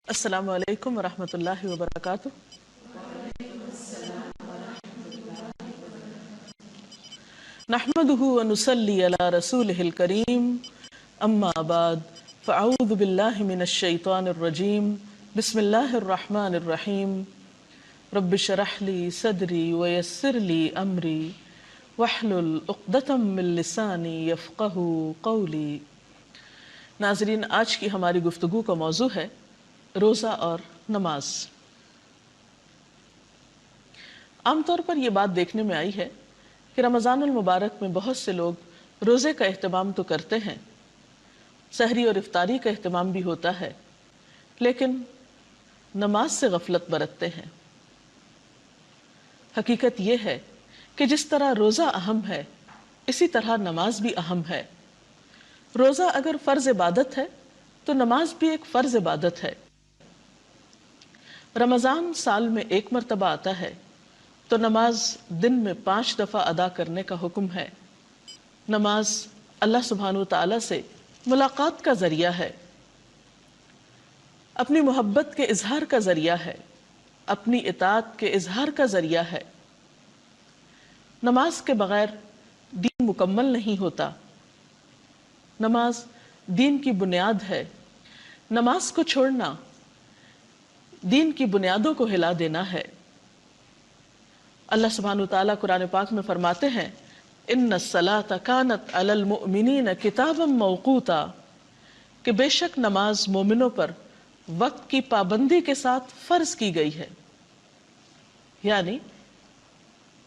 السلام علیکم ورحمۃ اللہ وبرکاتہ۔ نحمده ونصلي على رسوله الكريم اما بعد فاعوذ باللہ من الشیطان الرجیم بسم اللہ الرحمن الرحیم رب اشرح لي صدری ويسر لي امری واحلل عقدۃ من لسانی یفقهوا قولی۔ ناظرین، آج کی ہماری گفتگو کا موضوع ہے روزہ اور نماز۔ عام طور پر یہ بات دیکھنے میں آئی ہے کہ رمضان المبارک میں بہت سے لوگ روزے کا اہتمام تو کرتے ہیں، سحری اور افطاری کا اہتمام بھی ہوتا ہے، لیکن نماز سے غفلت برتتے ہیں۔ حقیقت یہ ہے کہ جس طرح روزہ اہم ہے، اسی طرح نماز بھی اہم ہے۔ روزہ اگر فرض عبادت ہے تو نماز بھی ایک فرض عبادت ہے۔ رمضان سال میں ایک مرتبہ آتا ہے تو نماز دن میں 5 دفعہ ادا کرنے کا حکم ہے۔ نماز اللہ سبحانہ وتعالی سے ملاقات کا ذریعہ ہے، اپنی محبت کے اظہار کا ذریعہ ہے، اپنی اطاعت کے اظہار کا ذریعہ ہے۔ نماز کے بغیر دین مکمل نہیں ہوتا۔ نماز دین کی بنیاد ہے۔ نماز کو چھوڑنا دین کی بنیادوں کو ہلا دینا ہے۔ اللہ سبحانہ وتعالیٰ قرآن پاک میں فرماتے ہیں ان الصلاۃ کانت علی المؤمنین کتابا موقوتا، کہ بے شک نماز مومنوں پر وقت کی پابندی کے ساتھ فرض کی گئی ہے۔ یعنی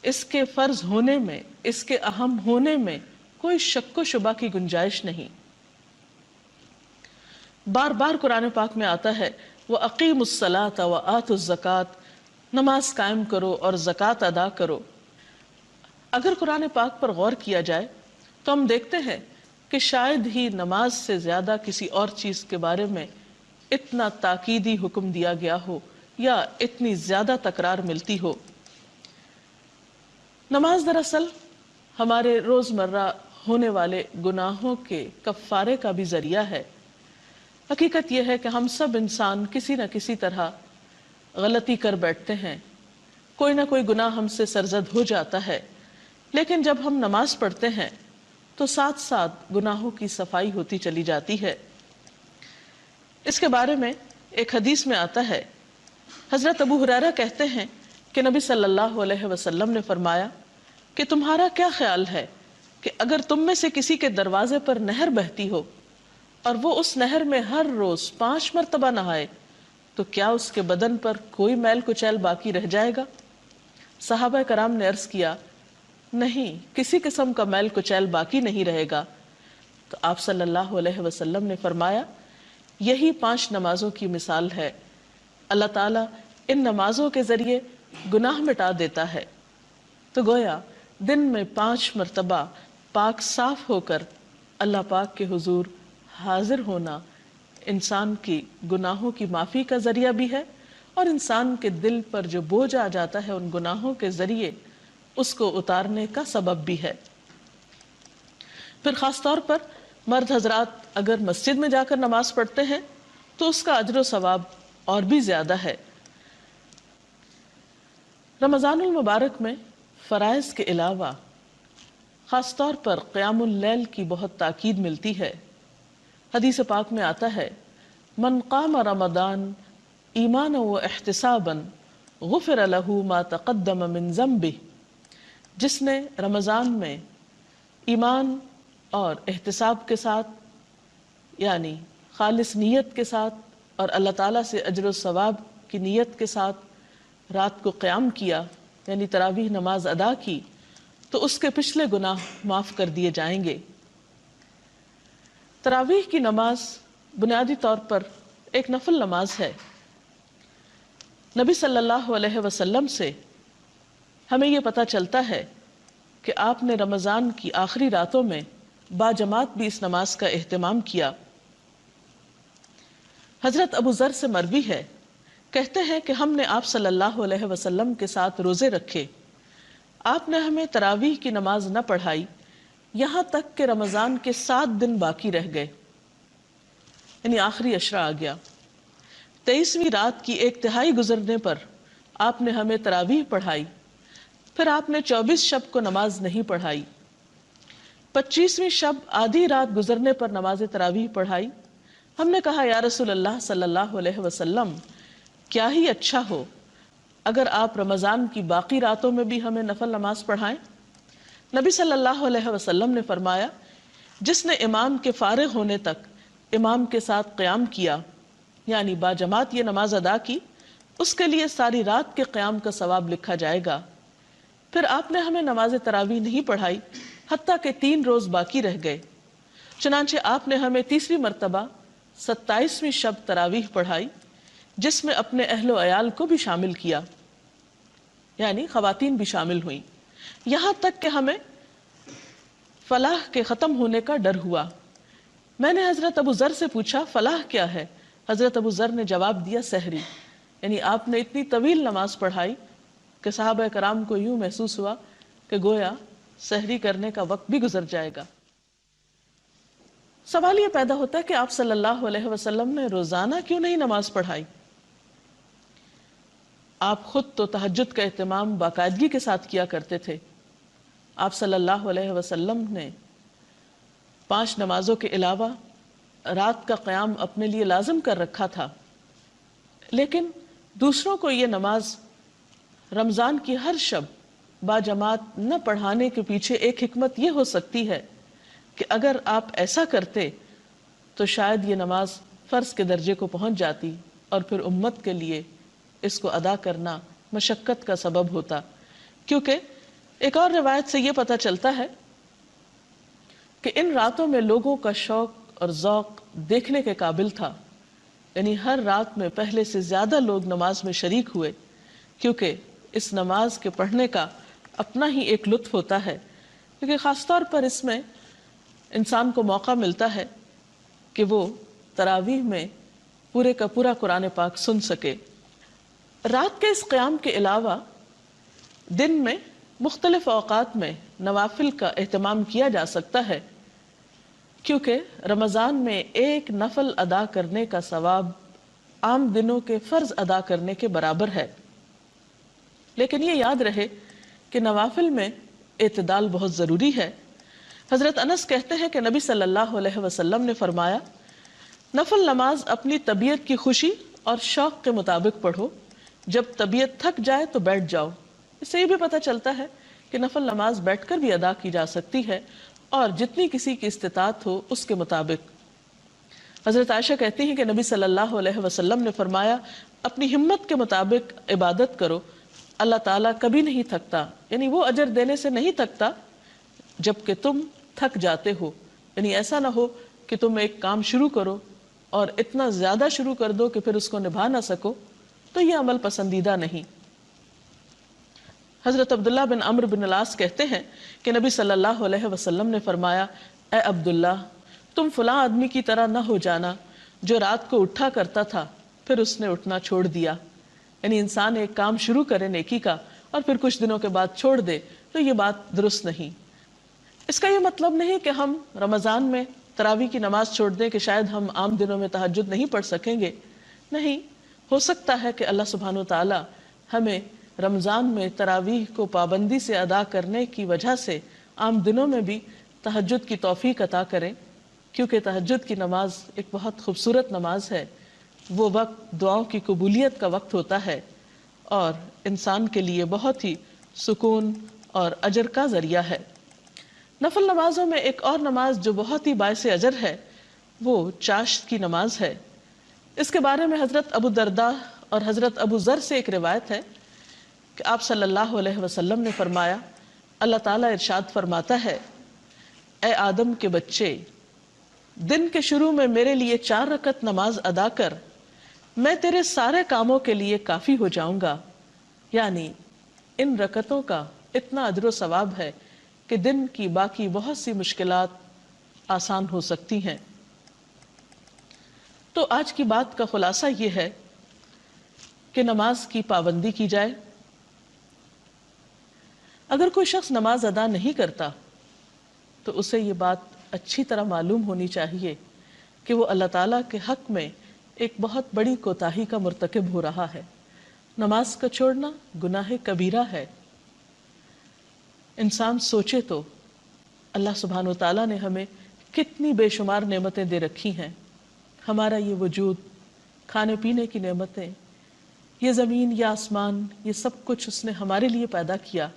اس کے فرض ہونے میں، اس کے اہم ہونے میں کوئی شک و شبہ کی گنجائش نہیں۔ بار بار قرآن پاک میں آتا ہے وَأَقِيمُوا الصَّلَاةَ وَآتُوا الزَّكَاةَ، نماز قائم کرو اور زکوٰۃ ادا کرو۔ اگر قرآن پاک پر غور کیا جائے تو ہم دیکھتے ہیں کہ شاید ہی نماز سے زیادہ کسی اور چیز کے بارے میں اتنا تاکیدی حکم دیا گیا ہو یا اتنی زیادہ تکرار ملتی ہو۔ نماز دراصل ہمارے روزمرہ ہونے والے گناہوں کے کفارے کا بھی ذریعہ ہے۔ حقیقت یہ ہے کہ ہم سب انسان کسی نہ کسی طرح غلطی کر بیٹھتے ہیں، کوئی نہ کوئی گناہ ہم سے سرزد ہو جاتا ہے، لیکن جب ہم نماز پڑھتے ہیں تو ساتھ ساتھ گناہوں کی صفائی ہوتی چلی جاتی ہے۔ اس کے بارے میں ایک حدیث میں آتا ہے، حضرت ابو ہریرہ کہتے ہیں کہ نبی صلی اللہ علیہ وسلم نے فرمایا کہ تمہارا کیا خیال ہے کہ اگر تم میں سے کسی کے دروازے پر نہر بہتی ہو اور وہ اس نہر میں ہر روز 5 مرتبہ نہائے تو کیا اس کے بدن پر کوئی میل کچیل باقی رہ جائے گا؟ صحابہ کرام نے عرض کیا نہیں، کسی قسم کا میل کچیل باقی نہیں رہے گا۔ تو آپ صلی اللہ علیہ وسلم نے فرمایا یہی 5 نمازوں کی مثال ہے۔ اللہ تعالیٰ ان نمازوں کے ذریعے گناہ مٹا دیتا ہے۔ تو گویا دن میں 5 مرتبہ پاک صاف ہو کر اللہ پاک کے حضور حاضر ہونا انسان کی گناہوں کی معافی کا ذریعہ بھی ہے، اور انسان کے دل پر جو بوجھ آ جاتا ہے ان گناہوں کے ذریعے اس کو اتارنے کا سبب بھی ہے۔ پھر خاص طور پر مرد حضرات اگر مسجد میں جا کر نماز پڑھتے ہیں تو اس کا اجر و ثواب اور بھی زیادہ ہے۔ رمضان المبارک میں فرائض کے علاوہ خاص طور پر قیام اللیل کی بہت تاکید ملتی ہے۔ حدیث پاک میں آتا ہے من قام رمضان ایمانا و احتسابا غفر له ما تقدم من ذنبہ، جس نے رمضان میں ایمان اور احتساب کے ساتھ، یعنی خالص نیت کے ساتھ اور اللہ تعالیٰ سے اجر و ثواب کی نیت کے ساتھ رات کو قیام کیا، یعنی تراویح نماز ادا کی، تو اس کے پچھلے گناہ معاف کر دیے جائیں گے۔ تراویح کی نماز بنیادی طور پر ایک نفل نماز ہے۔ نبی صلی اللہ علیہ وسلم سے ہمیں یہ پتہ چلتا ہے کہ آپ نے رمضان کی آخری راتوں میں باجماعت بھی اس نماز کا اہتمام کیا۔ حضرت ابو ذر سے مروی ہے، کہتے ہیں کہ ہم نے آپ صلی اللہ علیہ وسلم کے ساتھ روزے رکھے، آپ نے ہمیں تراویح کی نماز نہ پڑھائی یہاں تک کہ رمضان کے 7 دن باقی رہ گئے، یعنی آخری عشرہ آ گیا۔ 23ویں رات کی 1/3 گزرنے پر آپ نے ہمیں تراویح پڑھائی، پھر آپ نے 24 شب کو نماز نہیں پڑھائی۔ 25ویں شب آدھی رات گزرنے پر نماز تراویح پڑھائی۔ ہم نے کہا یا رسول اللہ صلی اللہ علیہ وسلم، کیا ہی اچھا ہو اگر آپ رمضان کی باقی راتوں میں بھی ہمیں نفل نماز پڑھائیں۔ نبی صلی اللہ علیہ وسلم نے فرمایا، جس نے امام کے فارغ ہونے تک امام کے ساتھ قیام کیا، یعنی باجماعت یہ نماز ادا کی، اس کے لیے ساری رات کے قیام کا ثواب لکھا جائے گا۔ پھر آپ نے ہمیں نماز تراویح نہیں پڑھائی حتیٰ کہ 3 روز باقی رہ گئے، چنانچہ آپ نے ہمیں تیسری مرتبہ 27ویں شب تراویح پڑھائی، جس میں اپنے اہل و عیال کو بھی شامل کیا، یعنی خواتین بھی شامل ہوئیں، یہاں تک کہ ہمیں فلاح کے ختم ہونے کا ڈر ہوا۔ میں نے حضرت ابو ذر سے پوچھا فلاح کیا ہے؟ حضرت ابو ذر نے جواب دیا سحری، یعنی آپ نے اتنی طویل نماز پڑھائی کہ صحابہ کرام کو یوں محسوس ہوا کہ گویا سحری کرنے کا وقت بھی گزر جائے گا۔ سوال یہ پیدا ہوتا ہے کہ آپ صلی اللہ علیہ وسلم نے روزانہ کیوں نہیں نماز پڑھائی؟ آپ خود تو تہجد کا اہتمام باقاعدگی کے ساتھ کیا کرتے تھے۔ آپ صلی اللہ علیہ وسلم نے 5 نمازوں کے علاوہ رات کا قیام اپنے لیے لازم کر رکھا تھا، لیکن دوسروں کو یہ نماز رمضان کی ہر شب باجماعت نہ پڑھانے کے پیچھے ایک حکمت یہ ہو سکتی ہے کہ اگر آپ ایسا کرتے تو شاید یہ نماز فرض کے درجے کو پہنچ جاتی اور پھر امت کے لیے اس کو ادا کرنا مشقت کا سبب ہوتا، کیونکہ ایک اور روایت سے یہ پتہ چلتا ہے کہ ان راتوں میں لوگوں کا شوق اور ذوق دیکھنے کے قابل تھا، یعنی ہر رات میں پہلے سے زیادہ لوگ نماز میں شریک ہوئے، کیونکہ اس نماز کے پڑھنے کا اپنا ہی ایک لطف ہوتا ہے، کیونکہ خاص طور پر اس میں انسان کو موقع ملتا ہے کہ وہ تراویح میں پورے کا پورا قرآن پاک سن سکے۔ رات کے اس قیام کے علاوہ دن میں مختلف اوقات میں نوافل کا اہتمام کیا جا سکتا ہے، کیونکہ رمضان میں ایک نفل ادا کرنے کا ثواب عام دنوں کے فرض ادا کرنے کے برابر ہے۔ لیکن یہ یاد رہے کہ نوافل میں اعتدال بہت ضروری ہے۔ حضرت انس کہتے ہیں کہ نبی صلی اللہ علیہ وسلم نے فرمایا، نفل نماز اپنی طبیعت کی خوشی اور شوق کے مطابق پڑھو، جب طبیعت تھک جائے تو بیٹھ جاؤ۔ اس سے یہ بھی پتہ چلتا ہے کہ نفل نماز بیٹھ کر بھی ادا کی جا سکتی ہے، اور جتنی کسی کی استطاعت ہو اس کے مطابق۔ حضرت عائشہ کہتی ہیں کہ نبی صلی اللہ علیہ وسلم نے فرمایا، اپنی ہمت کے مطابق عبادت کرو، اللہ تعالیٰ کبھی نہیں تھکتا، یعنی وہ اجر دینے سے نہیں تھکتا جبکہ تم تھک جاتے ہو، یعنی ایسا نہ ہو کہ تم ایک کام شروع کرو اور اتنا زیادہ شروع کر دو کہ پھر اس کو نبھا نہ سکو، تو یہ عمل پسندیدہ نہیں۔ حضرت عبداللہ بن عمرو بن العاص کہتے ہیں کہ نبی صلی اللہ علیہ وسلم نے فرمایا، اے عبداللہ، تم فلاں آدمی کی طرح نہ ہو جانا جو رات کو اٹھا کرتا تھا پھر اس نے اٹھنا چھوڑ دیا، یعنی انسان ایک کام شروع کرے نیکی کا اور پھر کچھ دنوں کے بعد چھوڑ دے، تو یہ بات درست نہیں۔ اس کا یہ مطلب نہیں کہ ہم رمضان میں تراویح کی نماز چھوڑ دیں کہ شاید ہم عام دنوں میں تہجد نہیں پڑھ سکیں گے، نہیں، ہو سکتا ہے کہ اللہ سبحانہ و تعالی ہمیں رمضان میں تراویح کو پابندی سے ادا کرنے کی وجہ سے عام دنوں میں بھی تہجد کی توفیق عطا کریں، کیونکہ تہجد کی نماز ایک بہت خوبصورت نماز ہے۔ وہ وقت دعاؤں کی قبولیت کا وقت ہوتا ہے اور انسان کے لیے بہت ہی سکون اور اجر کا ذریعہ ہے۔ نفل نمازوں میں ایک اور نماز جو بہت ہی باعث اجر ہے وہ چاشت کی نماز ہے۔ اس کے بارے میں حضرت ابو درداء اور حضرت ابو ذر سے ایک روایت ہے کہ آپ صلی اللہ علیہ وسلم نے فرمایا، اللہ تعالیٰ ارشاد فرماتا ہے، اے آدم کے بچے، دن کے شروع میں میرے لیے 4 رکعت نماز ادا کر، میں تیرے سارے کاموں کے لیے کافی ہو جاؤں گا، یعنی ان رکعتوں کا اتنا اجر و ثواب ہے کہ دن کی باقی بہت سی مشکلات آسان ہو سکتی ہیں۔ تو آج کی بات کا خلاصہ یہ ہے کہ نماز کی پابندی کی جائے۔ اگر کوئی شخص نماز ادا نہیں کرتا تو اسے یہ بات اچھی طرح معلوم ہونی چاہیے کہ وہ اللہ تعالیٰ کے حق میں ایک بہت بڑی کوتاہی کا مرتکب ہو رہا ہے۔ نماز کا چھوڑنا گناہ کبیرہ ہے۔ انسان سوچے تو اللہ سبحانہ و تعالیٰ نے ہمیں کتنی بے شمار نعمتیں دے رکھی ہیں۔ ہمارا یہ وجود، کھانے پینے کی نعمتیں، یہ زمین، یہ آسمان، یہ سب کچھ اس نے ہمارے لیے پیدا کیا۔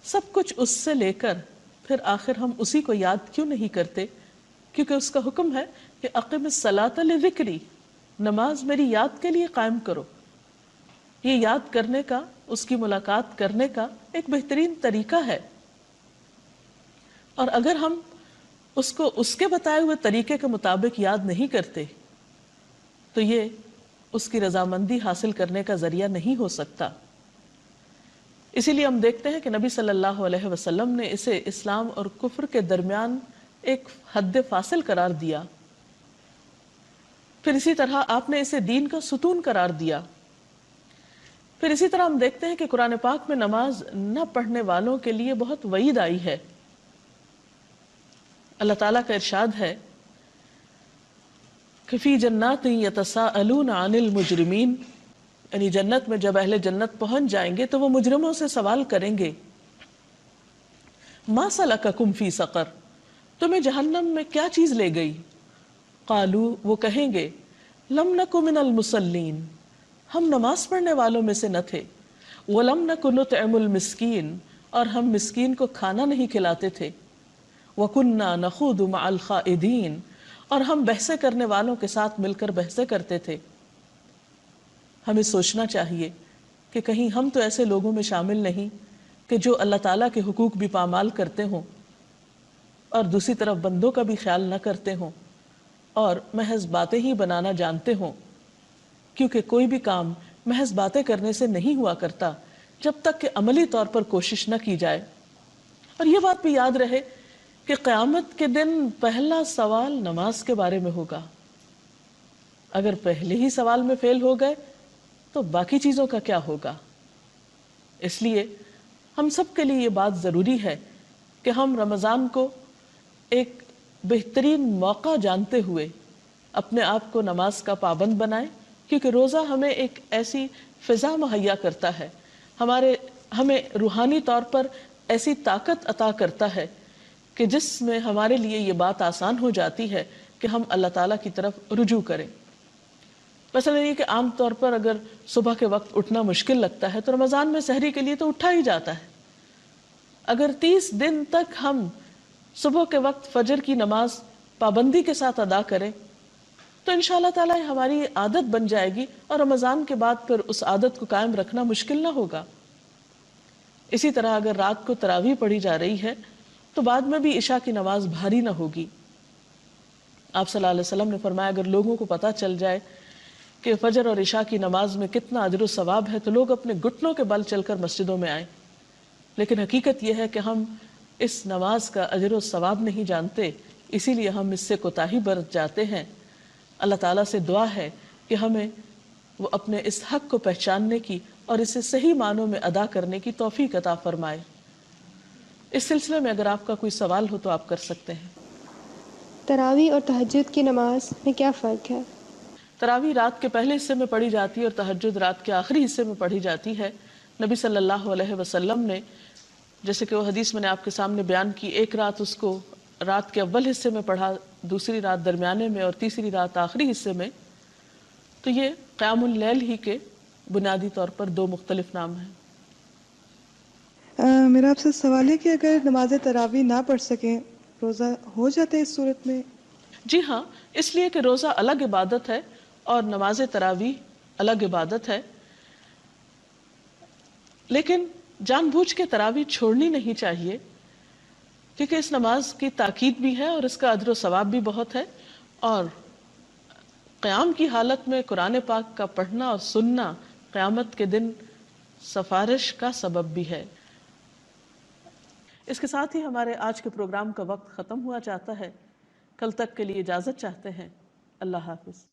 سب کچھ اس سے لے کر پھر آخر ہم اسی کو یاد کیوں نہیں کرتے؟ کیونکہ اس کا حکم ہے کہ اقم الصلاۃ لذکری، نماز میری یاد کے لیے قائم کرو۔ یہ یاد کرنے کا، اس کی ملاقات کرنے کا ایک بہترین طریقہ ہے، اور اگر ہم اس کو اس کے بتائے ہوئے طریقے کے مطابق یاد نہیں کرتے تو یہ اس کی رضامندی حاصل کرنے کا ذریعہ نہیں ہو سکتا۔ اسی لیے ہم دیکھتے ہیں کہ نبی صلی اللہ علیہ وسلم نے اسے اسلام اور کفر کے درمیان ایک حد فاصل قرار دیا۔ پھر اسی طرح آپ نے اسے دین کا ستون قرار دیا۔ پھر اسی طرح ہم دیکھتے ہیں کہ قرآن پاک میں نماز نہ پڑھنے والوں کے لیے بہت وعید آئی ہے۔ اللہ تعالیٰ کا ارشاد ہے کہ فی جنات یتساءلون عن المجرمین، یعنی جنت میں جب اہل جنت پہنچ جائیں گے تو وہ مجرموں سے سوال کریں گے، ما سلککم فی سقر، تمہیں جہنم میں کیا چیز لے گئی؟ قالو، وہ کہیں گے، لم نک من المصلین، ہم نماز پڑھنے والوں میں سے نہ تھے، ولم نک نطعم المسکین، اور ہم مسکین کو کھانا نہیں کھلاتے تھے، وکننا نخوض مع الخائضین، اور ہم بحثیں کرنے والوں کے ساتھ مل کر بحثیں کرتے تھے۔ ہمیں سوچنا چاہیے کہ کہیں ہم تو ایسے لوگوں میں شامل نہیں کہ جو اللہ تعالیٰ کے حقوق بھی پامال کرتے ہوں اور دوسری طرف بندوں کا بھی خیال نہ کرتے ہوں اور محض باتیں ہی بنانا جانتے ہوں، کیونکہ کوئی بھی کام محض باتیں کرنے سے نہیں ہوا کرتا جب تک کہ عملی طور پر کوشش نہ کی جائے۔ اور یہ بات بھی یاد رہے کہ قیامت کے دن پہلا سوال نماز کے بارے میں ہوگا۔ اگر پہلے ہی سوال میں فیل ہو گئے تو باقی چیزوں کا کیا ہوگا؟ اس لیے ہم سب کے لیے یہ بات ضروری ہے کہ ہم رمضان کو ایک بہترین موقع جانتے ہوئے اپنے آپ کو نماز کا پابند بنائیں، کیونکہ روزہ ہمیں ایک ایسی فضا مہیا کرتا ہے، ہمیں روحانی طور پر ایسی طاقت عطا کرتا ہے کہ جس میں ہمارے لیے یہ بات آسان ہو جاتی ہے کہ ہم اللہ تعالیٰ کی طرف رجوع کریں۔ مثلا یہ کہ عام طور پر اگر صبح کے وقت اٹھنا مشکل لگتا ہے تو رمضان میں سحری کے لیے تو اٹھا ہی جاتا ہے۔ اگر 30 دن تک ہم صبح کے وقت فجر کی نماز پابندی کے ساتھ ادا کریں تو انشاءاللہ تعالیٰ ہماری عادت بن جائے گی، اور رمضان کے بعد پھر اس عادت کو قائم رکھنا مشکل نہ ہوگا۔ اسی طرح اگر رات کو تراویح پڑھی جا رہی ہے تو بعد میں بھی عشاء کی نماز بھاری نہ ہوگی۔ آپ صلی اللہ علیہ وسلم نے فرمایا اگر لوگوں کو پتہ چل جائے کہ فجر اور عشاء کی نماز میں کتنا اجر و ثواب ہے تو لوگ اپنے گھٹنوں کے بل چل کر مسجدوں میں آئیں۔ لیکن حقیقت یہ ہے کہ ہم اس نماز کا اجر و ثواب نہیں جانتے، اسی لیے ہم اس سے کوتاہی برت جاتے ہیں۔ اللہ تعالیٰ سے دعا ہے کہ ہمیں وہ اپنے اس حق کو پہچاننے کی اور اسے صحیح معنوں میں ادا کرنے کی توفیق عطا فرمائے۔ اس سلسلے میں اگر آپ کا کوئی سوال ہو تو آپ کر سکتے ہیں۔ تراویح اور تہجد کی نماز میں کیا فرق ہے؟ تراویح رات کے پہلے حصے میں پڑھی جاتی ہے اور تہجد رات کے آخری حصے میں پڑھی جاتی ہے۔ نبی صلی اللہ علیہ وسلم نے، جیسے کہ وہ حدیث میں نے آپ کے سامنے بیان کی، ایک رات اس کو رات کے اول حصے میں پڑھا، دوسری رات درمیانے میں اور تیسری رات آخری حصے میں۔ تو یہ قیام اللیل ہی کے بنیادی طور پر دو مختلف نام ہیں۔ میرا آپ سے سوال ہے کہ اگر نماز تراویح نہ پڑھ سکیں روزہ ہو جاتا ہے اس صورت میں؟ جی ہاں، اس لیے کہ روزہ الگ عبادت ہے اور نماز تراویح الگ عبادت ہے، لیکن جان بوجھ کے تراویح چھوڑنی نہیں چاہیے، کیونکہ اس نماز کی تاکید بھی ہے اور اس کا اجر و ثواب بھی بہت ہے، اور قیام کی حالت میں قرآن پاک کا پڑھنا اور سننا قیامت کے دن سفارش کا سبب بھی ہے۔ اس کے ساتھ ہی ہمارے آج کے پروگرام کا وقت ختم ہوا چاہتا ہے۔ کل تک کے لیے اجازت چاہتے ہیں۔ اللہ حافظ۔